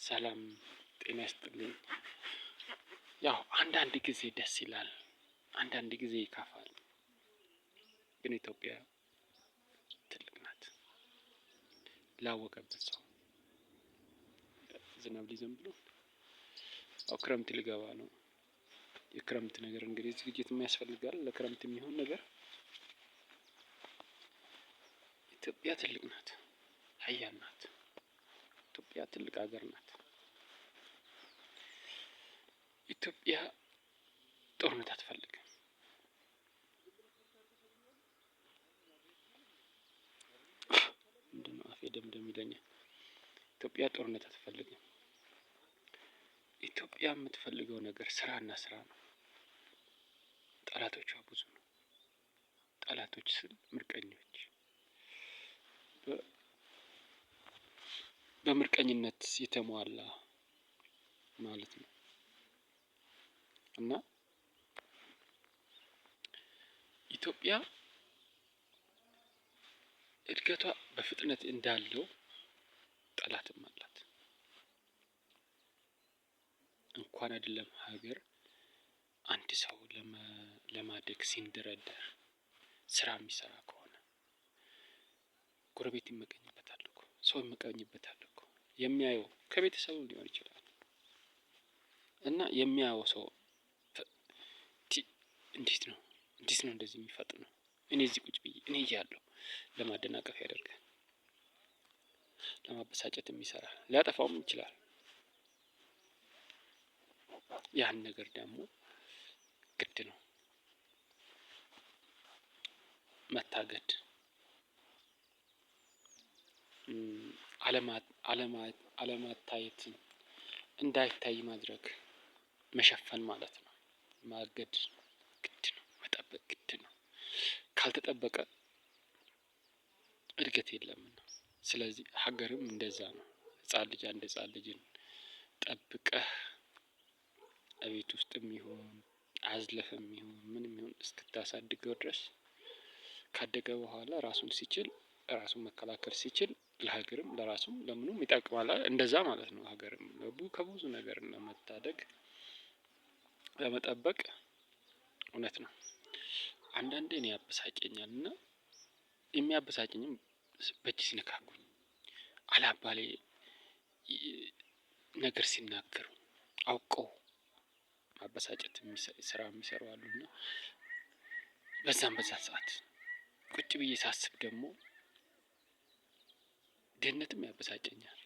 ሰላም ጤና ይስጥልኝ። ያው አንዳንድ ጊዜ ደስ ይላል፣ አንዳንድ ጊዜ ይከፋል። ግን ኢትዮጵያ ትልቅ ናት። ላወቀበት ሰው ዝናብ ሊዘንብ ብሎ ክረምት ሊገባ ነው። የክረምት ነገር እንግዲህ ዝግጅት የሚያስፈልጋል። ለክረምት የሚሆን ነገር ኢትዮጵያ ትልቅ ናት፣ ሀያል ናት። ኢትዮጵያ ትልቅ ሀገር ናት። ኢትዮጵያ ጦርነት አትፈልግም። ምንድነው አፌ ደምደም ይለኛል። ኢትዮጵያ ጦርነት አትፈልግም። ኢትዮጵያ የምትፈልገው ነገር ስራና ስራ ነው። ጠላቶቿ ብዙ ነው። ጠላቶች ስል ምርቀኞች፣ በምርቀኝነት የተሟላ ማለት ነው። እና ኢትዮጵያ እድገቷ በፍጥነት እንዳለው ጠላትም አላት። እንኳን አይደለም ሀገር አንድ ሰው ለማደግ ሲንደረደር ስራ የሚሰራ ከሆነ ጎረቤት ይመቀኝበታል እኮ፣ ሰው ይመቀኝበታል እኮ። የሚያየው ከቤተሰቡ ሊሆን ይችላል እና የሚያየው ሰው እንዴት ነው እንደዚህ የሚፈጥነው? እኔ እዚህ ቁጭ ብዬ እኔ እያለሁ ለማደናቀፍ ያደርጋል። ለማበሳጨትም ይሰራል። ሊያጠፋውም ይችላል። ያን ነገር ደግሞ ግድ ነው መታገድ፣ አለማታየትን እንዳይታይ ማድረግ፣ መሸፈን ማለት ነው። ማገድ ግድ ነው። መጠበቅ ግድ ነው። ካልተጠበቀ እድገት የለምና። ስለዚህ ሀገርም እንደዛ ነው። ህፃን ልጅ አንድ ህፃን ልጅን ጠብቀህ እቤት ውስጥም ይሁን አዝለህም ይሁን ምንም ይሁን እስክታሳድገው ድረስ ካደገ በኋላ ራሱን ሲችል፣ ራሱን መከላከል ሲችል ለሀገርም ለራሱም ለምኑም ይጠቅማል። እንደዛ ማለት ነው። ሀገርም ከብዙ ነገር ለመታደግ ለመጠበቅ እውነት ነው። አንዳንዴ እኔ ያበሳጨኛል እና የሚያበሳጨኝም በእጅ ሲነካኩኝ፣ አላባሌ ነገር ሲናገሩ አውቀው ማበሳጨት ስራ የሚሰሩ አሉና በዛን ሰዓት ቁጭ ብዬ ሳስብ ደግሞ ድህነትም ያበሳጨኛል።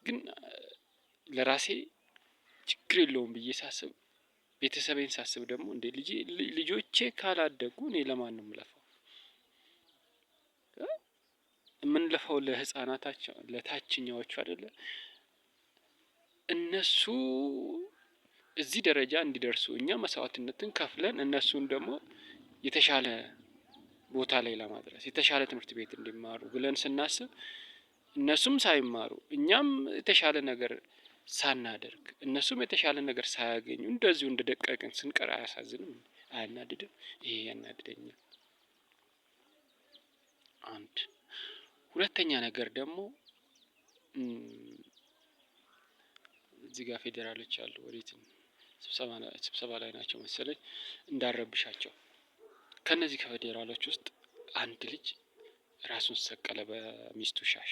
ግን ለራሴ ችግር የለውም ብዬ ሳስብ፣ ቤተሰቤን ሳስብ ደግሞ እንዴ ልጆቼ ካላደጉ እኔ ለማን ነው የምለፋው? የምንለፋው ለህፃናታቸው ለታችኛዎቹ አይደለ? እነሱ እዚህ ደረጃ እንዲደርሱ እኛ መስዋዕትነትን ከፍለን እነሱን ደግሞ የተሻለ ቦታ ላይ ለማድረስ የተሻለ ትምህርት ቤት እንዲማሩ ብለን ስናስብ እነሱም ሳይማሩ እኛም የተሻለ ነገር ሳናደርግ እነሱም የተሻለ ነገር ሳያገኙ እንደዚሁ እንደደቀቅን ስንቀር አያሳዝንም? አያናድድም? ይሄ ያናድደኛል። አንድ ሁለተኛ ነገር ደግሞ እዚህ ጋር ፌዴራሎች አሉ። ወዴት ስብሰባ ላይ ናቸው መሰለኝ። እንዳረብሻቸው ከነዚህ ከፌዴራሎች ውስጥ አንድ ልጅ ራሱን ሰቀለ በሚስቱ ሻሽ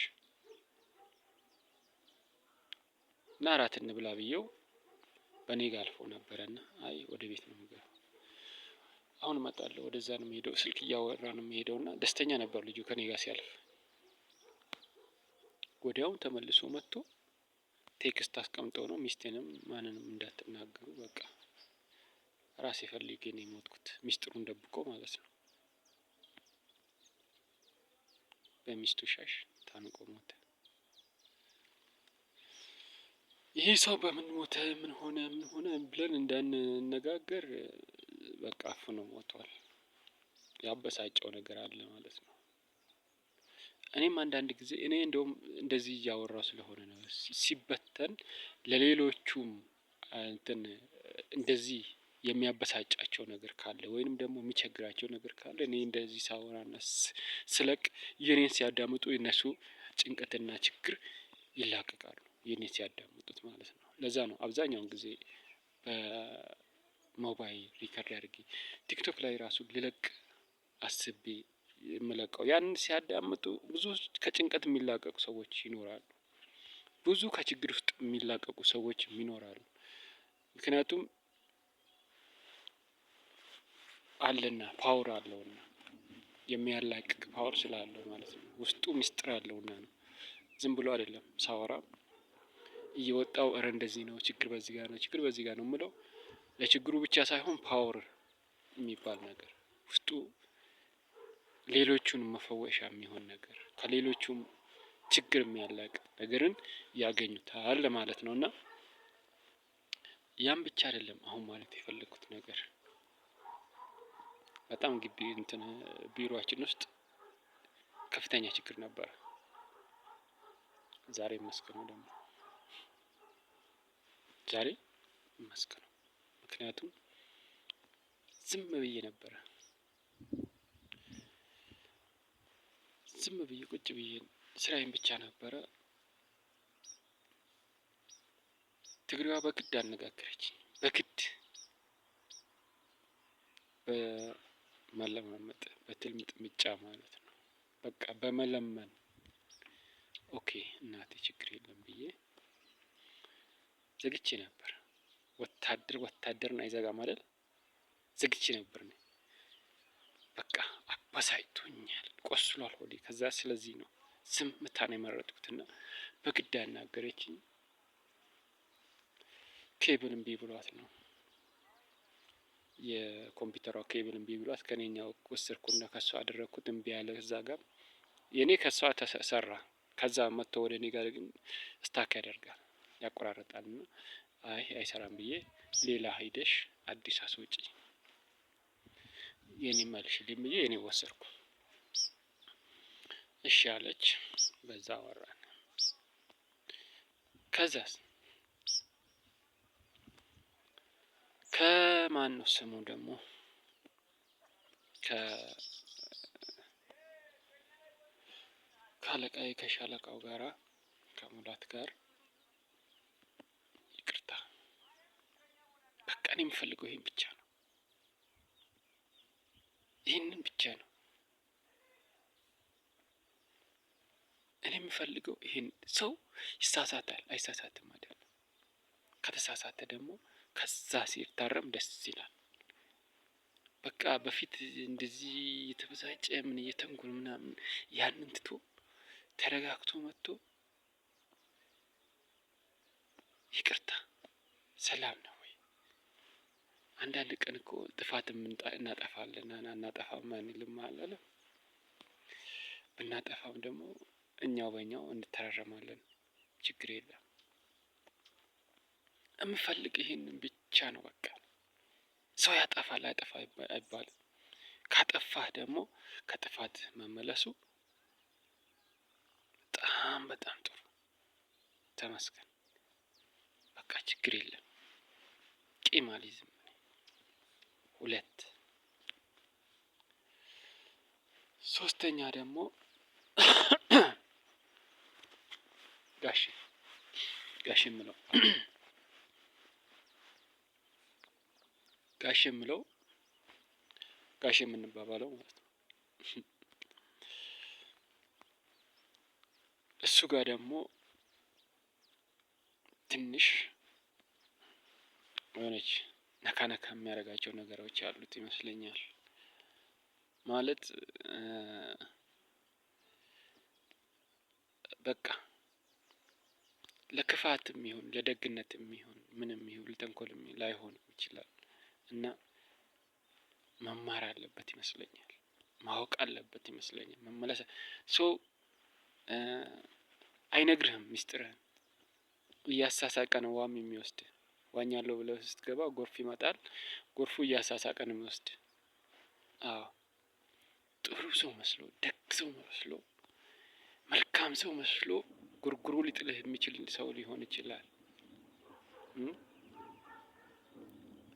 እና እራት እንብላ ብዬው በኔ ጋር አልፎ ነበረና አይ ወደ ቤት ነው የምገባው፣ አሁን እመጣለሁ፣ ወደዛ ነው የምሄደው፣ ስልክ እያወራ ነው የምሄደውና ደስተኛ ነበር ልጁ ከኔ ጋር ሲያልፍ። ወዲያው ተመልሶ መጥቶ ቴክስት አስቀምጦ ነው ሚስቴንም ማንንም እንዳትናገሩ በቃ ራሴ ፈልጌ ነው የሞትኩት፣ ሚስጥሩን ደብቆ ማለት ነው። በሚስቱ ሻሽ ታንቆ ሞተ። ይሄ ሰው በምን ሞተ፣ ምን ሆነ ብለን እንዳንነጋገር በቃ አፍኖ ሞቷል። ያበሳጨው ነገር አለ ማለት ነው። እኔም አንዳንድ ጊዜ እኔ እንደውም እንደዚህ እያወራሁ ስለሆነ ነው ሲበተን ለሌሎቹም እንደዚህ የሚያበሳጫቸው ነገር ካለ ወይንም ደግሞ የሚቸግራቸው ነገር ካለ እኔ እንደዚህ ሳወራና ስለቅ የኔን ሲያዳምጡ የነሱ ጭንቀትና ችግር ይላቀቃሉ፣ የኔ ሲያዳምጡት ማለት ነው። ለዛ ነው አብዛኛውን ጊዜ በሞባይል ሪከርድ አድርጌ ቲክቶክ ላይ ራሱ ልለቅ አስቤ የምለቀው። ያንን ሲያዳምጡ ብዙ ከጭንቀት የሚላቀቁ ሰዎች ይኖራሉ። ብዙ ከችግር ውስጥ የሚላቀቁ ሰዎች ይኖራሉ። ምክንያቱም አለና ፓወር አለውና የሚያላቅቅ ፓወር ስላለው ማለት ነው። ውስጡ ምስጢር አለውና ነው። ዝም ብሎ አይደለም ሳወራ እየወጣው እረ እንደዚህ ነው፣ ችግር በዚህ ጋር ነው፣ ችግር በዚህ ጋር ነው የምለው። ለችግሩ ብቻ ሳይሆን ፓወር የሚባል ነገር ውስጡ ሌሎቹን መፈወሻ የሚሆን ነገር ከሌሎቹም ችግር የሚያላቅ ነገርን ያገኙታል ማለት ነው። እና ያም ብቻ አይደለም አሁን ማለት የፈለኩት ነገር በጣም ግቢ ቢሮአችን ውስጥ ከፍተኛ ችግር ነበር። ዛሬ ይመስገነው ደግሞ ዛሬ ይመስገነው። ምክንያቱም ዝም ብዬ ነበረ፣ ዝም ብዬ ቁጭ ብዬ ስራዬን ብቻ ነበረ። ትግሬዋ በግድ አነጋገረችኝ። በግድ በመለማመጥ በትልምጥምጫ ማለት ነው። በቃ በመለመን ኦኬ እናቴ ችግር የለም ብዬ ዘግቼ ነበር። ወታደርን አይዘጋም አይደል? ዘግቼ ነበር ነው። በቃ አበሳጭቶኛል፣ ቆስሏል ሆዴ። ከዛ ስለዚህ ነው ዝምታን የመረጥኩትና በግድ ያናገረችኝ። ኬብል እምቢ ብሏት ነው፣ የኮምፒውተሯ ኬብል እምቢ ብሏት ከኔኛው ወሰድኩና ከሷ አደረግኩት። እምቢ ያለ እዛ ጋር የኔ ከሷ ተሰራ። ከዛ መጥቶ ወደ እኔ ጋር ግን ስታክ ያደርጋል፣ ያቆራረጣል። እና አይ አይሰራም ብዬ ሌላ ሂደሽ አዲስ አስወጪ የኔ መልሽልኝ ብዬ የኔ ወሰድኩ። እሺ አለች። በዛ አወራን። ከዛስ ከማን ነው ስሙ ደግሞ ከአለቃዬ ከሻለቃው ጋራ ከሙላት ጋር ይቅርታ፣ በቃ እኔ የምፈልገው ይሄን ብቻ ነው፣ ይህንን ብቻ ነው እኔ የምፈልገው። ይሄን ሰው ይሳሳታል፣ አይሳሳትም አይደለም። ከተሳሳተ ደግሞ ከዛ ሲታረም ደስ ይላል። በቃ በፊት እንደዚህ የተበሳጨ ምን እየተንኩል ምናምን ያንን ትቶ ተረጋግቶ መጥቶ ይቅርታ ሰላም ነው ወይ? አንዳንድ ቀን እኮ ጥፋት እናጠፋለን፣ አናጠፋም አንልም አላለም። ብናጠፋም ደግሞ እኛው በእኛው እንተራረማለን፣ ችግር የለም። የምፈልግ ይሄንን ብቻ ነው። በቃ ሰው ያጠፋል አያጠፋ አይባልም። ካጠፋህ ደግሞ ከጥፋት መመለሱ በጣም በጣም ጥሩ፣ ተመስገን። በቃ ችግር የለም፣ ቂም አልይዝም። 2 3ኛ ደግሞ ጋሽ የምለው ጋሽ የምንባባለው ማለት ነው። እሱ ጋር ደግሞ ትንሽ የሆነች ነካ ነካ የሚያደርጋቸው ነገሮች ያሉት ይመስለኛል። ማለት በቃ ለክፋትም ይሁን ለደግነትም ይሁን ምንም ይሁን ለተንኮልም ላይሆን ይችላል እና መማር አለበት ይመስለኛል፣ ማወቅ አለበት ይመስለኛል። መመለስ ሰው አይነግርህም ሚስጥርህን፣ እያሳሳቀ ነው ዋም የሚወስድ። ዋኛለሁ ብለህ ስትገባ ጎርፍ ይመጣል፣ ጎርፉ እያሳሳቀ ነው የሚወስድ። አዎ ጥሩ ሰው መስሎ፣ ደግ ሰው መስሎ፣ መልካም ሰው መስሎ ጉርጉሩ ሊጥልህ የሚችል ሰው ሊሆን ይችላል።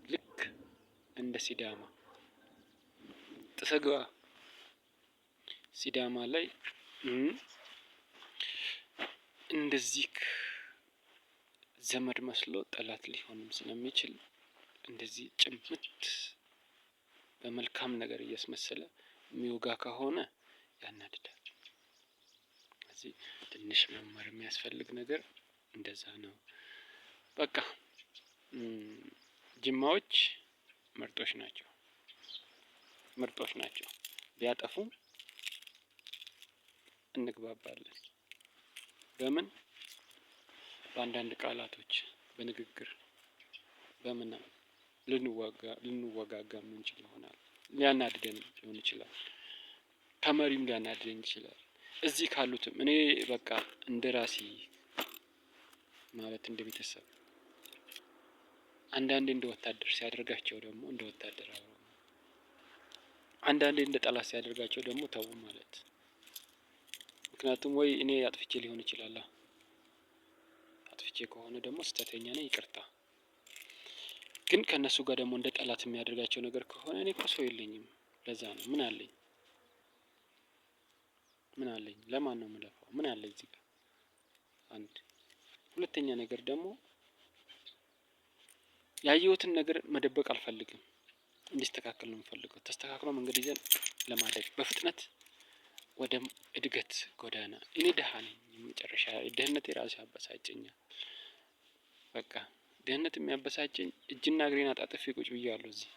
ልክ እንደ ሲዳማ ጥሰግባ ሲዳማ ላይ እንደዚህ ዘመድ መስሎ ጠላት ሊሆንም ስለሚችል እንደዚህ ጭምት በመልካም ነገር እያስመሰለ የሚወጋ ከሆነ ያናድዳል። ስለዚህ ትንሽ መማር የሚያስፈልግ ነገር እንደዛ ነው። በቃ ጅማዎች ምርጦች ናቸው። ቢያጠፉም እንግባባለን። በምን በአንዳንድ ቃላቶች በንግግር በምናምን ልንወጋጋ የምንችል ይሆናል። ሊያናድደንም ሊሆን ይችላል። ከመሪም ሊያናድደኝ ይችላል። እዚህ ካሉትም እኔ በቃ እንደ ራሴ ማለት እንደ ቤተሰብ አንዳንዴ እንደ ወታደር ሲያደርጋቸው ደግሞ እንደ ወታደር አብረው፣ አንዳንዴ እንደ ጠላት ሲያደርጋቸው ደግሞ ተው ማለት። ምክንያቱም ወይ እኔ አጥፍቼ ሊሆን ይችላል። አጥፍቼ ከሆነ ደግሞ ስህተተኛ ነኝ፣ ይቅርታ። ግን ከነሱ ጋር ደግሞ እንደ ጠላት የሚያደርጋቸው ነገር ከሆነ እኔ እኮ ሰው የለኝም። ለዛ ነው ምን አለኝ? ለማን ነው የምለፋው? ምን አለ እዚህ ጋር? አንድ ሁለተኛ ነገር ደግሞ ያየሁትን ነገር መደበቅ አልፈልግም። እንዲስተካከል ነው የምፈልገው። ተስተካክሎ መንገድ ይዘን ለማደግ በፍጥነት ወደ እድገት ጎዳና። እኔ ደሃ ነኝ። የመጨረሻ ድህነቴ ራሱ ያበሳጨኛል። በቃ ድህነት የሚያበሳጨኝ እጅና እግሬን አጣጥፌ ቁጭ ብያለሁ እዚህ።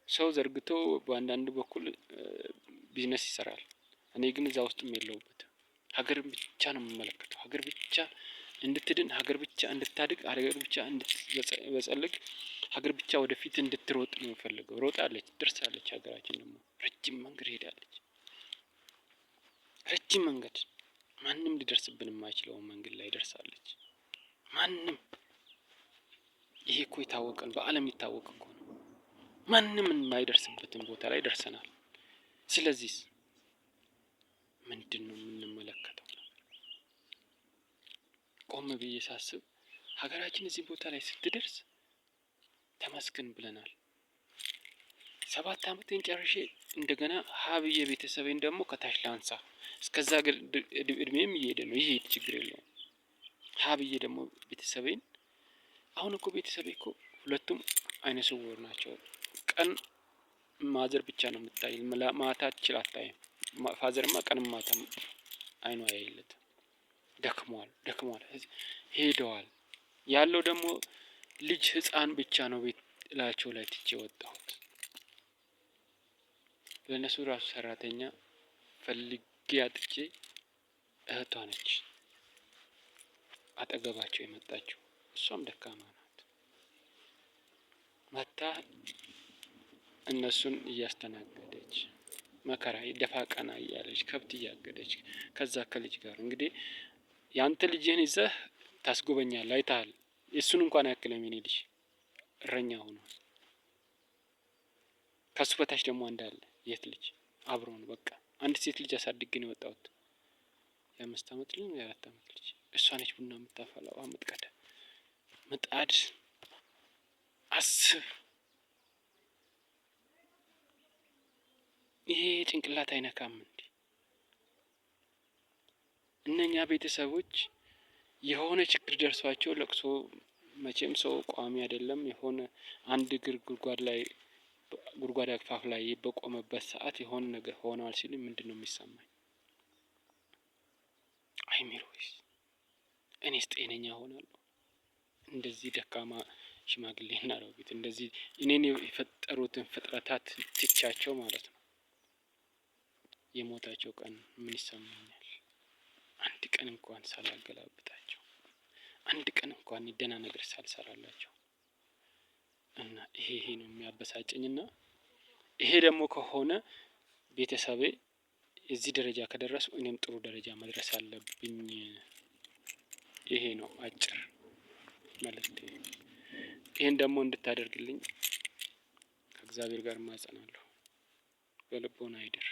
ሰው ዘርግቶ በአንዳንድ በኩል ቢዝነስ ይሰራል። እኔ ግን እዛ ውስጥም የለሁበትም። ሀገር ብቻ ነው የምመለከተው። ሀገር ብቻ እንድትድን፣ ሀገር ብቻ እንድታድግ፣ ሀገር ብቻ እንድትበጸልግ፣ ሀገር ብቻ ወደፊት እንድትሮጥ ነው የምፈልገው። ሮጣለች፣ ደርሳለች። ሀገራችን ደግሞ ረጅም መንገድ ሄዳለች። ረጅም መንገድ፣ ማንም ሊደርስብን የማይችለውን መንገድ ላይ ደርሳለች። ማንም ይሄ እኮ የታወቀን በዓለም የሚታወቅ እኮ ነው። ማንም የማይደርስበትን ቦታ ላይ ደርሰናል። ስለዚህ ምንድን ነው የምንመለከተው? ቆም ብዬ ሳስብ ሀገራችን እዚህ ቦታ ላይ ስትደርስ ተመስገን ብለናል። 7 አመቴን ጨርሼ እንደገና ሀብዬ ቤተሰቤን ደግሞ ከታች ላንሳ። እስከዛ እድሜም እየሄደ ነው። ይሄ ችግር የለውም። ሀብዬ ደግሞ ቤተሰቤን አሁን እኮ ቤተሰቤ እኮ ሁለቱም አይነ ስውር ናቸው። ቀን ማዘር ብቻ ነው የምታይ፣ ማታ ትችል አታይም። ፋዘርማ ቀንም ማታም አይኗ ያየለት። ደክሟል ሄደዋል። ያለው ደግሞ ልጅ ህፃን ብቻ ነው ቤት ላቸው ላይ ትቼ ወጣሁት። ለነሱ ራሱ ሰራተኛ ፈልጌ አጥቼ እህቷ ነች አጠገባቸው የመጣችው። እሷም ደካማ ናት። መታ እነሱን እያስተናገደች መከራ ደፋ ቀና እያለች ከብት እያገደች ከዛ ከልጅ ጋር እንግዲህ ያንተ ልጅህን ይዘህ ታስጎበኛለህ። አይተሃል። የእሱን እንኳን አያክልም የኔ ልጅ እረኛ ሆኗል። ከሱ በታች ደግሞ አንዳለ የት ልጅ አብሮን በቃ አንድ ሴት ልጅ አሳድጌ ነው የወጣሁት። የ5 አመት ልጅ የ4 አመት ልጅ እሷ ነች ቡና የምታፈላው የምትቀዳ። ምጣድ አስብ። ይሄ ጭንቅላት አይነካም እንዴ? እነኛ ቤተሰቦች የሆነ ችግር ደርሷቸው ለቅሶ፣ መቼም ሰው ቋሚ አይደለም። የሆነ አንድ እግር ጉድጓድ አፋፍ ላይ በቆመበት ሰዓት የሆነ ነገር ሆኗል ሲል ምንድነው የሚሰማኝ? አይምሮይስ እኔስ ጤነኛ ሆናለሁ? እንደዚህ ደካማ ሽማግሌና አሮጊት እንደዚህ እኔን የፈጠሩትን ፍጥረታት ትቻቸው ማለት ነው። የሞታቸው ቀን ምን ይሰማኛል? አንድ ቀን እንኳን ሳላገላብጣቸው፣ አንድ ቀን እንኳን ደህና ነገር ሳልሰራላቸው እና ይሄ ነው የሚያበሳጨኝና ይሄ ደግሞ ከሆነ ቤተሰቤ እዚህ ደረጃ ከደረሱ እኔም ጥሩ ደረጃ መድረስ አለብኝ። ይሄ ነው አጭር መልእክቴ። ይሄን ደግሞ እንድታደርግልኝ ከእግዚአብሔር ጋር እማጸናለሁ። በልቦና አይደር።